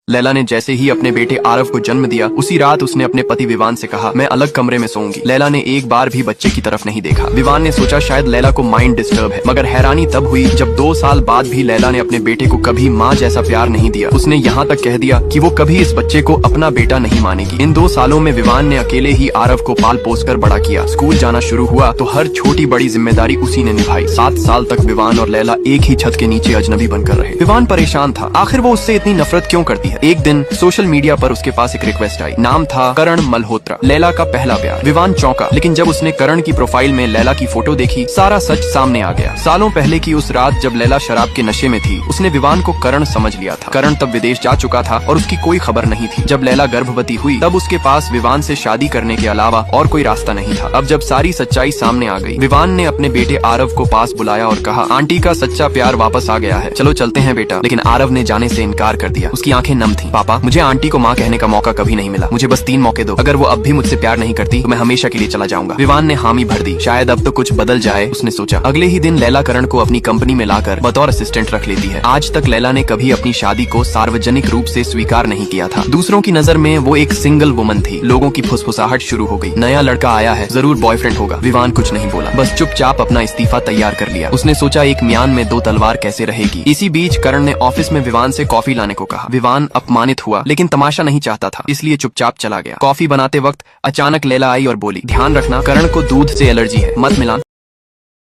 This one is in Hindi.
लैला ने जैसे ही अपने बेटे आरव को जन्म दिया उसी रात उसने अपने पति विवान से कहा, मैं अलग कमरे में सोऊंगी। लैला ने एक बार भी बच्चे की तरफ नहीं देखा। विवान ने सोचा शायद लैला को माइंड डिस्टर्ब है, मगर हैरानी तब हुई जब 2 साल बाद भी लैला ने अपने बेटे को कभी माँ जैसा प्यार नहीं दिया। उसने यहाँ तक कह दिया कि वो कभी इस बच्चे को अपना बेटा नहीं मानेगी। इन 2 सालों में विवान ने अकेले ही आरव को पाल पोस कर बड़ा किया। स्कूल जाना शुरू हुआ तो हर छोटी बड़ी जिम्मेदारी उसी ने निभाई। 7 साल तक विवान और लैला एक ही छत के नीचे अजनबी बनकर रहे। विवान परेशान था, आखिर वो उससे इतनी नफरत क्यों करती है। एक दिन सोशल मीडिया पर उसके पास एक रिक्वेस्ट आई। नाम था करण मल्होत्रा, लैला का पहला प्यार। विवान चौंका, लेकिन जब उसने करण की प्रोफाइल में लैला की फोटो देखी सारा सच सामने आ गया। सालों पहले की उस रात जब लैला शराब के नशे में थी उसने विवान को करण समझ लिया था। करण तब विदेश जा चुका था और उसकी कोई खबर नहीं थी। जब लैला गर्भवती हुई तब उसके पास विवान से शादी करने के अलावा और कोई रास्ता नहीं था। अब जब सारी सच्चाई सामने आ गई, विवान ने अपने बेटे आरव को पास बुलाया और कहा, आंटी का सच्चा प्यार वापस आ गया है, चलो चलते हैं बेटा। लेकिन आरव ने जाने से इनकार कर दिया। उसकी आंखें नम थीं। पापा, मुझे आंटी को माँ कहने का मौका कभी नहीं मिला, मुझे बस 3 मौके दो। अगर वो अब भी मुझसे प्यार नहीं करती तो मैं हमेशा के लिए चला जाऊंगा। विवान ने हामी भर दी। शायद अब तो कुछ बदल जाए, उसने सोचा। अगले ही दिन लैला करण को अपनी कंपनी में लाकर बतौर असिस्टेंट रख लेती है। आज तक लैला ने कभी अपनी शादी को सार्वजनिक रूप से स्वीकार नहीं किया था। दूसरों की नजर में वो एक सिंगल वुमन थी। लोगों की फुसफुसाहट शुरू हो गई। नया लड़का आया है, जरूर बॉयफ्रेंड होगा। विवान कुछ नहीं बोला, बस चुपचाप अपना इस्तीफा तैयार कर लिया। उसने सोचा एक म्यान में 2 तलवार कैसे रहेगी। इसी बीच करण ने ऑफिस में विवान से कॉफी लाने को कहा। विवान अपमानित हुआ, लेकिन तमाशा नहीं चाहता था, इसलिए चुपचाप चला गया। कॉफी बनाते वक्त अचानक लैला आई और बोली, ध्यान रखना करण को दूध से एलर्जी है, मत मिलाना।